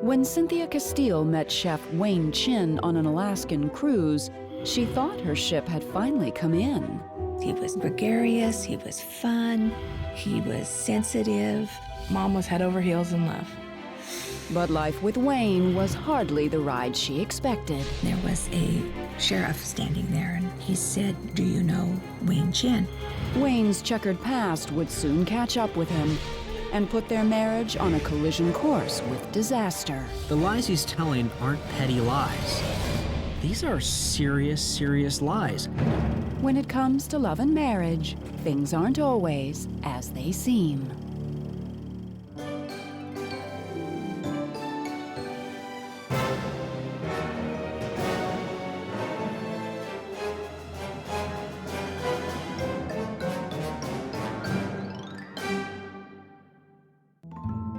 When Cynthia Castile met Chef Wayne Chin on an Alaskan cruise, she thought her ship had finally come in. He was gregarious, he was fun, he was sensitive. Mom was head over heels in love. But life with Wayne was hardly the ride she expected. There was a sheriff standing there, and he said, "Do you know Wayne Chin?" Wayne's checkered past would soon catch up with him and put their marriage on a collision course with disaster. The lies he's telling aren't petty lies. These are serious, serious lies. When it comes to love and marriage, things aren't always as they seem.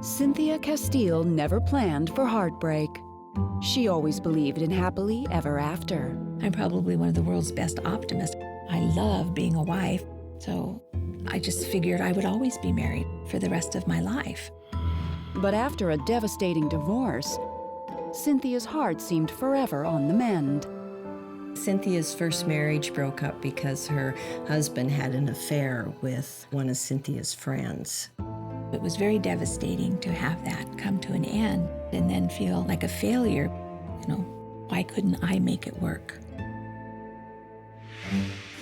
Cynthia Castile never planned for heartbreak. She always believed in happily ever after. I'm probably one of the world's best optimists. I love being a wife, so I just figured I would always be married for the rest of my life. But after a devastating divorce, Cynthia's heart seemed forever on the mend. Cynthia's first marriage broke up because her husband had an affair with one of Cynthia's friends. It was very devastating to have that come to an end and then feel like a failure. Why couldn't I make it work?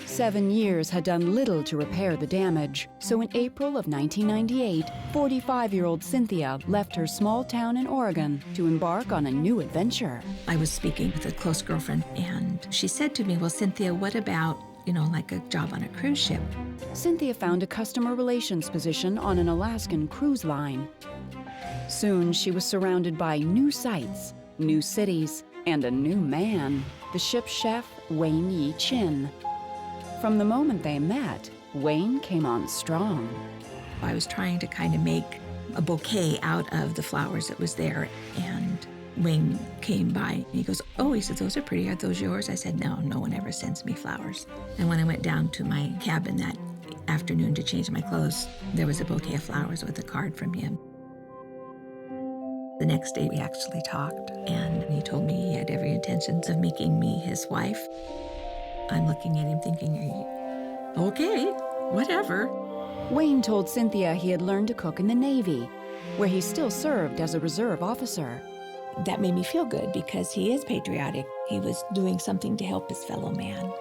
7 years had done little to repair the damage, so in April of 1998, 45-year-old Cynthia left her small town in Oregon to embark on a new adventure. I was speaking with a close girlfriend, and she said to me, "Well, Cynthia, what about, like a job on a cruise ship?" Cynthia found a customer relations position on an Alaskan cruise line. Soon, she was surrounded by new sights, new cities, and a new man, the ship's chef, Wayne Yi Chin. From the moment they met, Wayne came on strong. I was trying to kind of make a bouquet out of the flowers that was there, and Wayne came by, and he goes, "Oh," he said, "those are pretty. Are those yours?" I said, "No, no one ever sends me flowers." And when I went down to my cabin that afternoon to change my clothes, there was a bouquet of flowers with a card from him. The next day we actually talked, and he told me he had every intentions of making me his wife. I'm looking at him thinking, okay, whatever. Wayne told Cynthia he had learned to cook in the Navy, where he still served as a reserve officer. That made me feel good because he is patriotic. He was doing something to help his fellow man.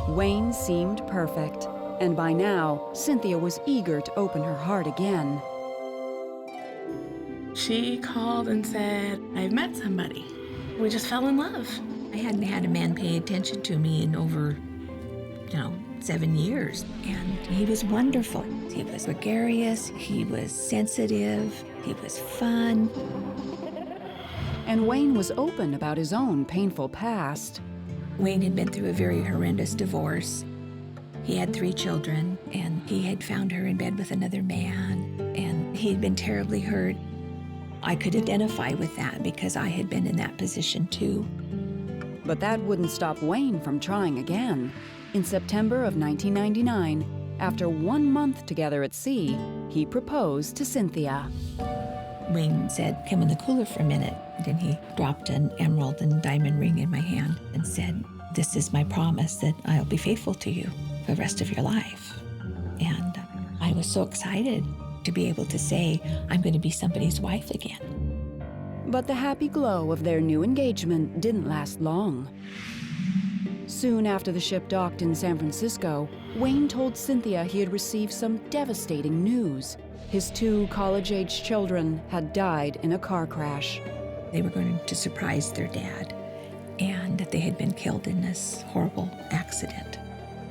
Wayne seemed perfect, and by now, Cynthia was eager to open her heart again. She called and said, "I've met somebody. We just fell in love." I hadn't had a man pay attention to me in over, 7 years, and he was wonderful. He was gregarious, he was sensitive, he was fun. And Wayne was open about his own painful past. Wayne had been through a very horrendous divorce. He had 3 children, and he had found her in bed with another man, and he had been terribly hurt. I could identify with that because I had been in that position too. But that wouldn't stop Wayne from trying again. In September of 1999, after 1 month together at sea, he proposed to Cynthia. Wayne said, "Come in the cooler for a minute." And then he dropped an emerald and diamond ring in my hand and said, "This is my promise that I'll be faithful to you for the rest of your life." And I was so excited to be able to say, I'm going to be somebody's wife again. But the happy glow of their new engagement didn't last long. Soon after the ship docked in San Francisco, Wayne told Cynthia he had received some devastating news. His 2 college-age children had died in a car crash. They were going to surprise their dad, and that they had been killed in this horrible accident.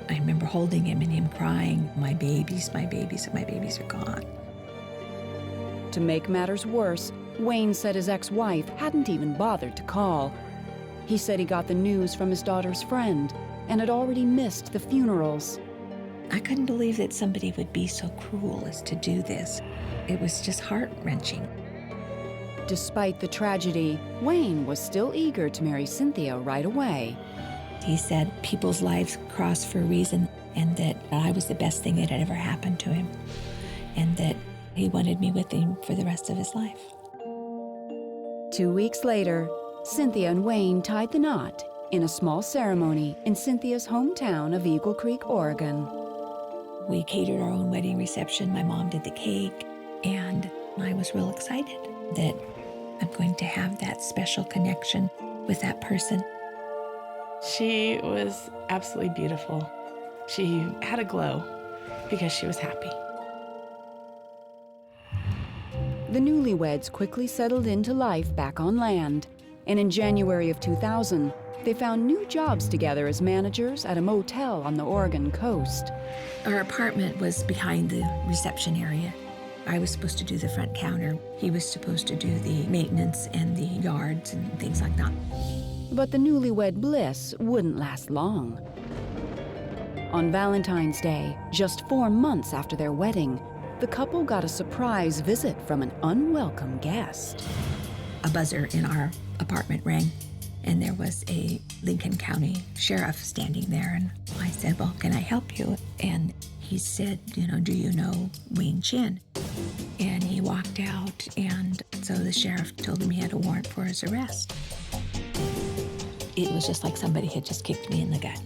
I remember holding him and him crying, my babies are gone." To make matters worse, Wayne said his ex-wife hadn't even bothered to call. He said he got the news from his daughter's friend and had already missed the funerals. I couldn't believe that somebody would be so cruel as to do this. It was just heart-wrenching. Despite the tragedy, Wayne was still eager to marry Cynthia right away. He said people's lives cross for a reason, and that I was the best thing that had ever happened to him, and that he wanted me with him for the rest of his life. 2 weeks later, Cynthia and Wayne tied the knot in a small ceremony in Cynthia's hometown of Eagle Creek, Oregon. We catered our own wedding reception. My mom did the cake, and I was real excited that I'm going to have that special connection with that person. She was absolutely beautiful. She had a glow because she was happy. The newlyweds quickly settled into life back on land, and in January of 2000, they found new jobs together as managers at a motel on the Oregon coast. Our apartment was behind the reception area. I was supposed to do the front counter. He was supposed to do the maintenance and the yards and things like that. But the newlywed bliss wouldn't last long. On Valentine's Day, just 4 months after their wedding, the couple got a surprise visit from an unwelcome guest. A buzzer in our apartment rang, and there was a Lincoln County sheriff standing there. And I said, well, can I help you? And he said, do you know Wayne Chin? And he walked out, and so the sheriff told him he had a warrant for his arrest. It was just like somebody had just kicked me in the gut.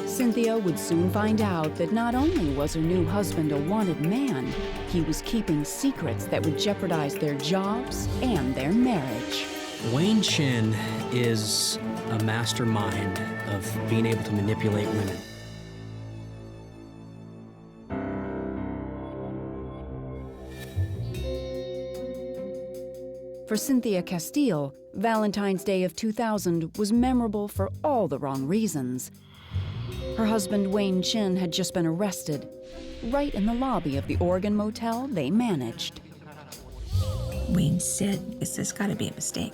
Cynthia would soon find out that not only was her new husband a wanted man, he was keeping secrets that would jeopardize their jobs and their marriage. Wayne Chin is a mastermind of being able to manipulate women. For Cynthia Castile, Valentine's Day of 2000 was memorable for all the wrong reasons. Her husband, Wayne Chin, had just been arrested, right in the lobby of the Oregon motel they managed. Wayne said, there's got to be a mistake.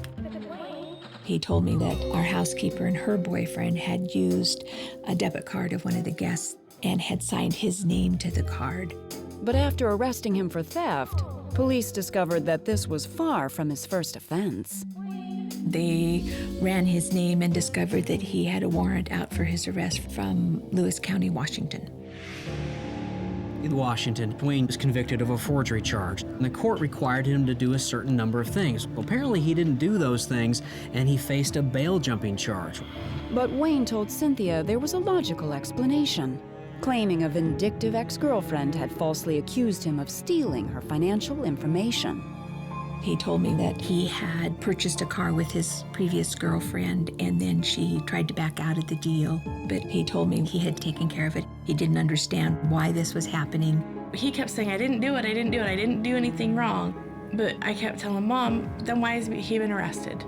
He told me that our housekeeper and her boyfriend had used a debit card of one of the guests and had signed his name to the card. But after arresting him for theft, police discovered that this was far from his first offense. They ran his name and discovered that he had a warrant out for his arrest from Lewis County, Washington. In Washington, Wayne was convicted of a forgery charge, and the court required him to do a certain number of things. Well, apparently he didn't do those things, and he faced a bail jumping charge. But Wayne told Cynthia there was a logical explanation, claiming a vindictive ex-girlfriend had falsely accused him of stealing her financial information. He told me that he had purchased a car with his previous girlfriend, and then she tried to back out of the deal. But he told me he had taken care of it. He didn't understand why this was happening. He kept saying, I didn't do it, I didn't do anything wrong. But I kept telling Mom, then why has he been arrested?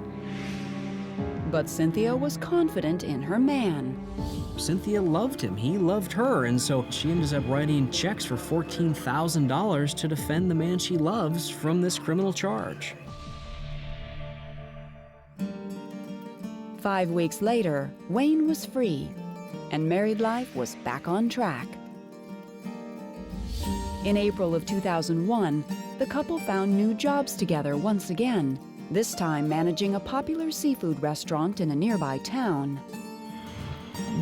But Cynthia was confident in her man. Cynthia loved him, he loved her, and so she ended up writing checks for $14,000 to defend the man she loves from this criminal charge. 5 weeks later, Wayne was free, and married life was back on track. In April of 2001, the couple found new jobs together once again, this time managing a popular seafood restaurant in a nearby town.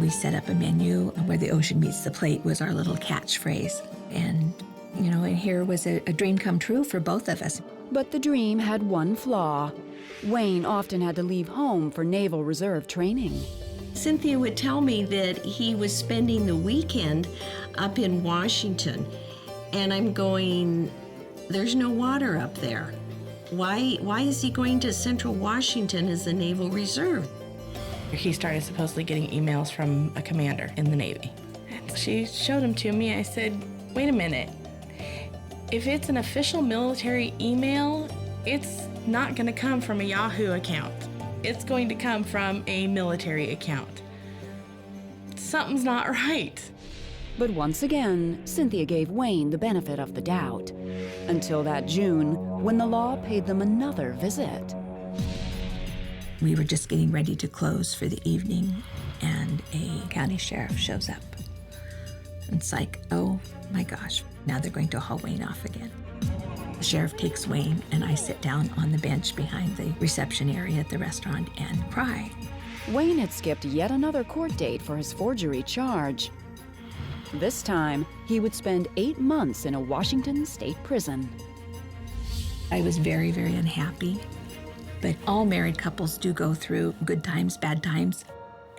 We set up a menu where the ocean meets the plate was our little catchphrase. And, and here was a dream come true for both of us. But the dream had one flaw. Wayne often had to leave home for Naval Reserve training. Cynthia would tell me that he was spending the weekend up in Washington, and I'm going, there's no water up there. Why is he going to Central Washington as the Naval Reserve? He started supposedly getting emails from a commander in the Navy. She showed them to me. I said, wait a minute. If it's an official military email, it's not going to come from a Yahoo account. It's going to come from a military account. Something's not right. But once again, Cynthia gave Wayne the benefit of the doubt, until that June, when the law paid them another visit. We were just getting ready to close for the evening, and a county sheriff shows up. And it's like, oh my gosh, now they're going to haul Wayne off again. The sheriff takes Wayne, and I sit down on the bench behind the reception area at the restaurant and cry. Wayne had skipped yet another court date for his forgery charge. This time, he would spend 8 months in a Washington state prison. I was very, very unhappy. But all married couples do go through good times, bad times.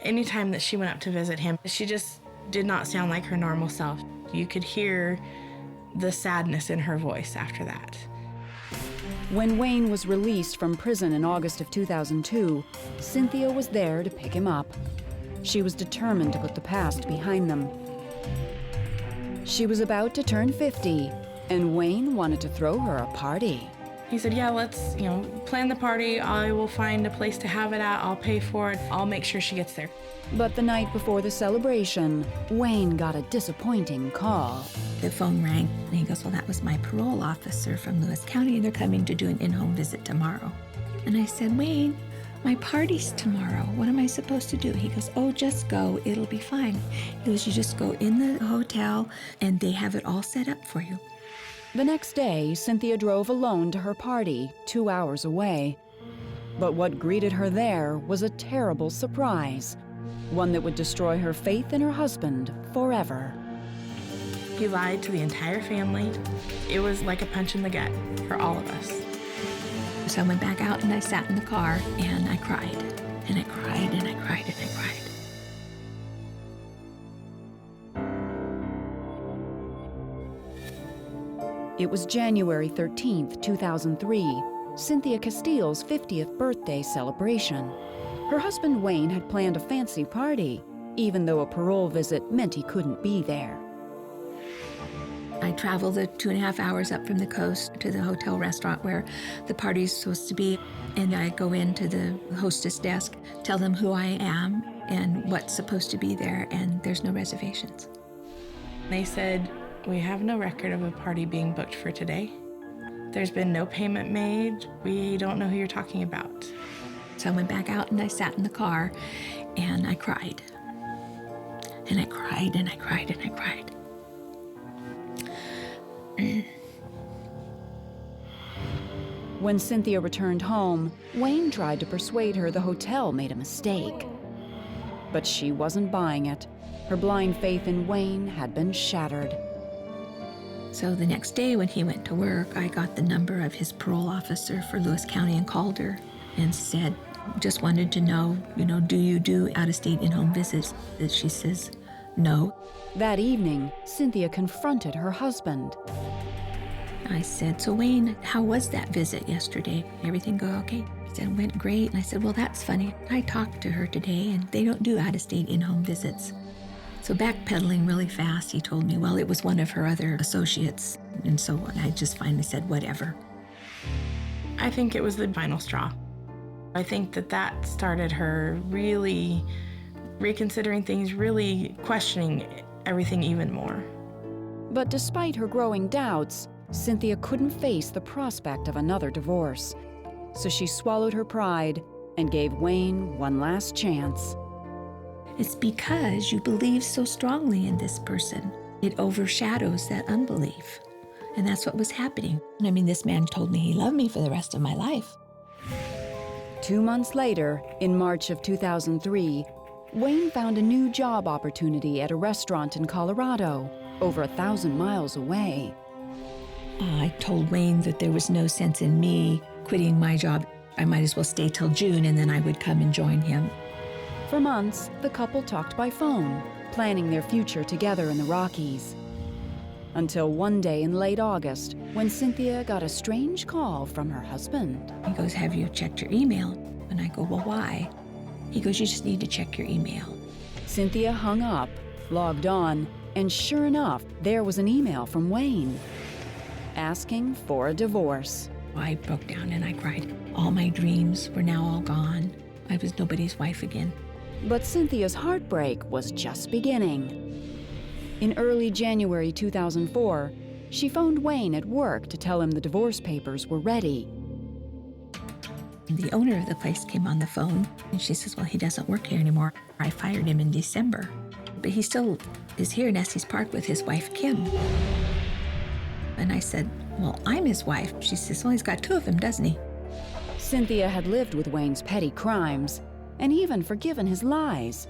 Anytime that she went up to visit him, she just did not sound like her normal self. You could hear the sadness in her voice after that. When Wayne was released from prison in August of 2002, Cynthia was there to pick him up. She was determined to put the past behind them. She was about to turn 50, and Wayne wanted to throw her a party. He said, yeah, let's, plan the party. I will find a place to have it at. I'll pay for it. I'll make sure she gets there. But the night before the celebration, Wayne got a disappointing call. The phone rang, and he goes, well, that was my parole officer from Lewis County. They're coming to do an in-home visit tomorrow. And I said, Wayne, my party's tomorrow. What am I supposed to do? He goes, oh, just go. It'll be fine. He goes, you just go in the hotel, and they have it all set up for you. The next day, Cynthia drove alone to her party, 2 hours away. But what greeted her there was a terrible surprise, one that would destroy her faith in her husband forever. He lied to the entire family. It was like a punch in the gut for all of us. So I went back out and I sat in the car and I cried. And I cried and I cried and I cried. It was January 13th, 2003, Cynthia Castile's 50th birthday celebration. Her husband Wayne had planned a fancy party, even though a parole visit meant he couldn't be there. I travel the 2.5 hours up from the coast to the hotel restaurant where the party's supposed to be, and I go into the hostess desk, tell them who I am and what's supposed to be there, and there's no reservations. They said, we have no record of a party being booked for today. There's been no payment made. We don't know who you're talking about. So I went back out and I sat in the car and I cried. And I cried and I cried and I cried. When Cynthia returned home, Wayne tried to persuade her the hotel made a mistake. But she wasn't buying it. Her blind faith in Wayne had been shattered. So the next day when he went to work, I got the number of his parole officer for Lewis County and called her and said, just wanted to know, do you do out-of-state in-home visits? And she says, no. That evening, Cynthia confronted her husband. I said, so Wayne, how was that visit yesterday? Everything go okay? He said, it went great. And I said, well, that's funny. I talked to her today and they don't do out-of-state in-home visits. So backpedaling really fast, he told me, well, it was one of her other associates. And so I just finally said, whatever. I think it was the final straw. I think that started her really reconsidering things, really questioning everything even more. But despite her growing doubts, Cynthia couldn't face the prospect of another divorce. So she swallowed her pride and gave Wayne one last chance. It's because you believe so strongly in this person. It overshadows that unbelief. And that's what was happening. I mean, this man told me he loved me for the rest of my life. 2 months later, in March of 2003, Wayne found a new job opportunity at a restaurant in Colorado, over 1,000 miles away. I told Wayne that there was no sense in me quitting my job. I might as well stay till June and then I would come and join him. For months, the couple talked by phone, planning their future together in the Rockies. Until one day in late August, when Cynthia got a strange call from her husband. He goes, have you checked your email? And I go, well, why? He goes, you just need to check your email. Cynthia hung up, logged on, and sure enough, there was an email from Wayne asking for a divorce. I broke down and I cried. All my dreams were now all gone. I was nobody's wife again. But Cynthia's heartbreak was just beginning. In early January 2004, she phoned Wayne at work to tell him the divorce papers were ready. The owner of the place came on the phone and she says, well, he doesn't work here anymore. I fired him in December, but he still is here in Estes Park with his wife, Kim. And I said, well, I'm his wife. She says, well, he's got 2 of them, doesn't he? Cynthia had lived with Wayne's petty crimes and even forgiven his lies.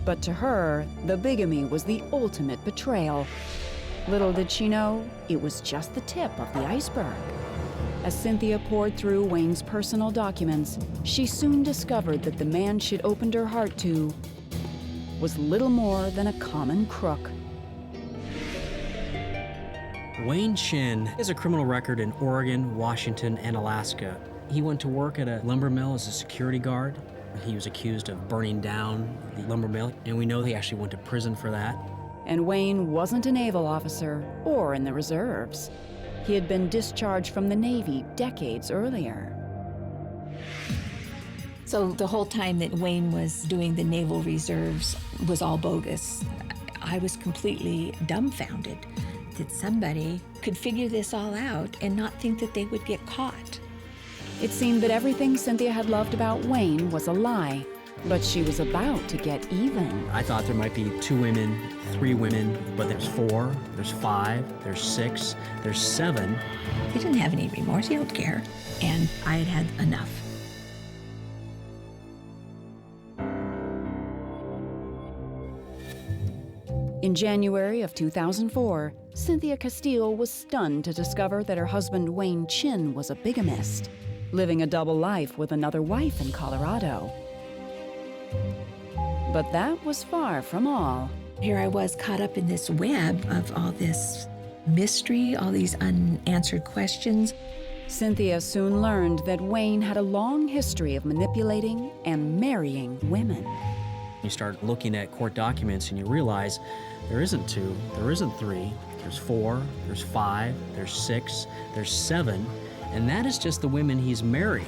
But to her, the bigamy was the ultimate betrayal. Little did she know, it was just the tip of the iceberg. As Cynthia pored through Wayne's personal documents, she soon discovered that the man she'd opened her heart to was little more than a common crook. Wayne Chin has a criminal record in Oregon, Washington, and Alaska. He went to work at a lumber mill as a security guard. He was accused of burning down the lumber mill, and we know he actually went to prison for that. And Wayne wasn't a naval officer or in the reserves. He had been discharged from the Navy decades earlier. So the whole time that Wayne was doing the Naval Reserves was all bogus. I was completely dumbfounded that somebody could figure this all out and not think that they would get caught. It seemed that everything Cynthia had loved about Wayne was a lie, but she was about to get even. I thought there might be 2 women, 3 women, but there's 4, there's 5, there's 6, there's 7. He didn't have any remorse, he don't care. And I had had enough. In January of 2004, Cynthia Castile was stunned to discover that her husband Wayne Chin was a bigamist, living a double life with another wife in Colorado. But that was far from all. Here I was caught up in this web of all this mystery, all these unanswered questions. Cynthia soon learned that Wayne had a long history of manipulating and marrying women. You start looking at court documents and you realize there isn't 2, there isn't 3, there's 4, there's 5, there's 6, there's 7, and that is just the women he's married.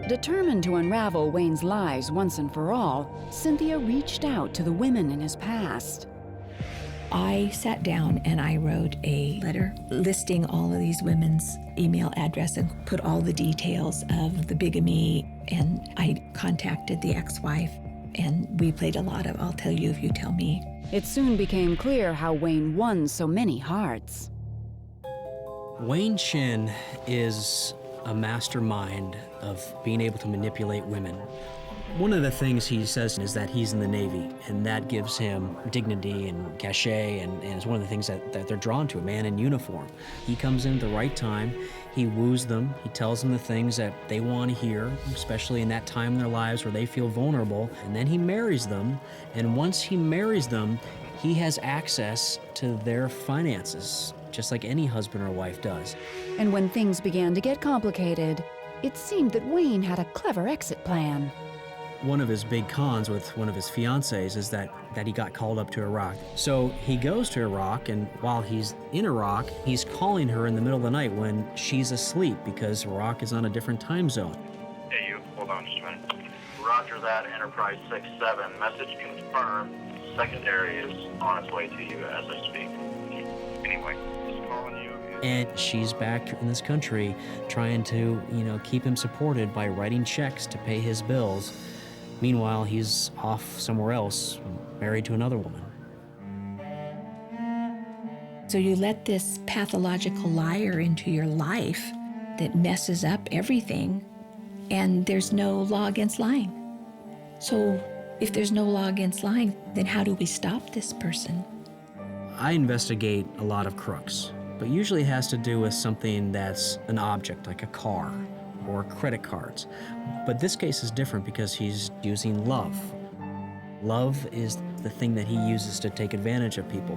Determined to unravel Wayne's lies once and for all, Cynthia reached out to the women in his past. I sat down and I wrote a letter listing all of these women's email address and put all the details of the bigamy, and I contacted the ex-wife, and we played a lot of I'll tell you if you tell me. It soon became clear how Wayne won so many hearts. Wayne Chin is a mastermind of being able to manipulate women. One of the things he says is that he's in the Navy, and that gives him dignity and cachet, and it's one of the things that they're drawn to, a man in uniform. He comes in at the right time, he woos them, he tells them the things that they want to hear, especially in that time in their lives where they feel vulnerable, and then he marries them, and once he marries them, he has access to their finances, just like any husband or wife does. And when things began to get complicated, it seemed that Wayne had a clever exit plan. One of his big cons with one of his fiancées is that he got called up to Iraq. So he goes to Iraq, and while he's in Iraq, he's calling her in the middle of the night when she's asleep because Iraq is on a different time zone. Hey, you, hold on just a minute. Roger that, Enterprise 6-7. Message confirmed. Secondary is on its way to you as I speak. Anyway, just calling you. And she's back in this country trying to, keep him supported by writing checks to pay his bills. Meanwhile, he's off somewhere else, married to another woman. So you let this pathological liar into your life that messes up everything, and there's no law against lying. So if there's no law against lying, then how do we stop this person? I investigate a lot of crooks, but usually it has to do with something that's an object, like a car or credit cards. But this case is different because he's using love. Love is the thing that he uses to take advantage of people.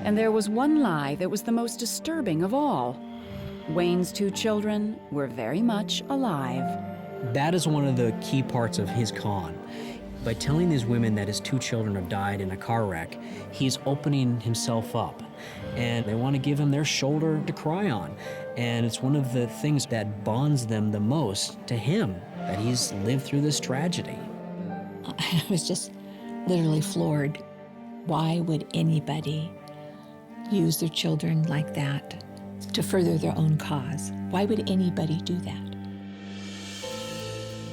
And there was one lie that was the most disturbing of all. Wayne's 2 children were very much alive. That is one of the key parts of his con. By telling these women that his 2 children have died in a car wreck, he's opening himself up. And they want to give him their shoulder to cry on. And it's one of the things that bonds them the most to him, that he's lived through this tragedy. I was just literally floored. Why would anybody use their children like that to further their own cause? Why would anybody do that?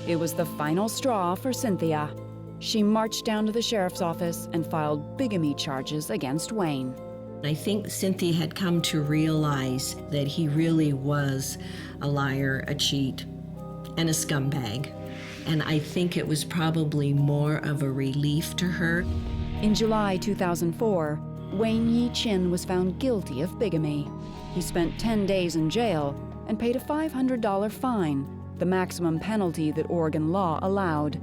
It was the final straw for Cynthia. She marched down to the sheriff's office and filed bigamy charges against Wayne. I think Cynthia had come to realize that he really was a liar, a cheat, and a scumbag. And I think it was probably more of a relief to her. In July 2004, Wayne Yi Chin was found guilty of bigamy. He spent 10 days in jail and paid a $500 fine, the maximum penalty that Oregon law allowed.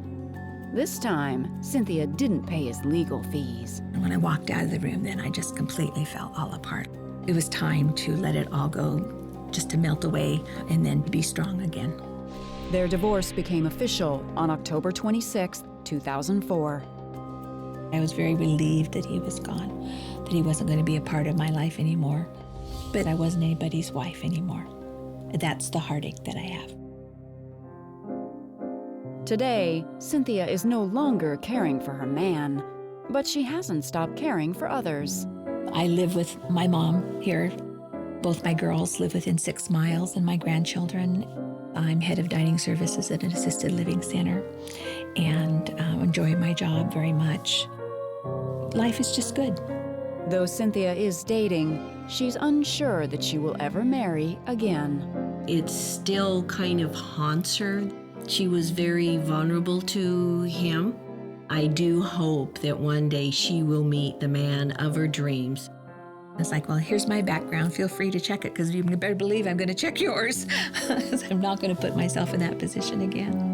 This time, Cynthia didn't pay his legal fees. And when I walked out of the room, then I just completely fell all apart. It was time to let it all go, just to melt away and then be strong again. Their divorce became official on October 26, 2004. I was very relieved that he was gone, that he wasn't going to be a part of my life anymore. But I wasn't anybody's wife anymore. That's the heartache that I have. Today, Cynthia is no longer caring for her man, but she hasn't stopped caring for others. I live with my mom here. Both my girls live within 6 miles, and my grandchildren. I'm head of dining services at an assisted living center, and enjoy my job very much. Life is just good. Though Cynthia is dating, she's unsure that she will ever marry again. It still kind of haunts her. She was very vulnerable to him. I do hope that one day she will meet the man of her dreams. It's like, well, here's my background. Feel free to check it, because you better believe I'm going to check yours. I'm not going to put myself in that position again.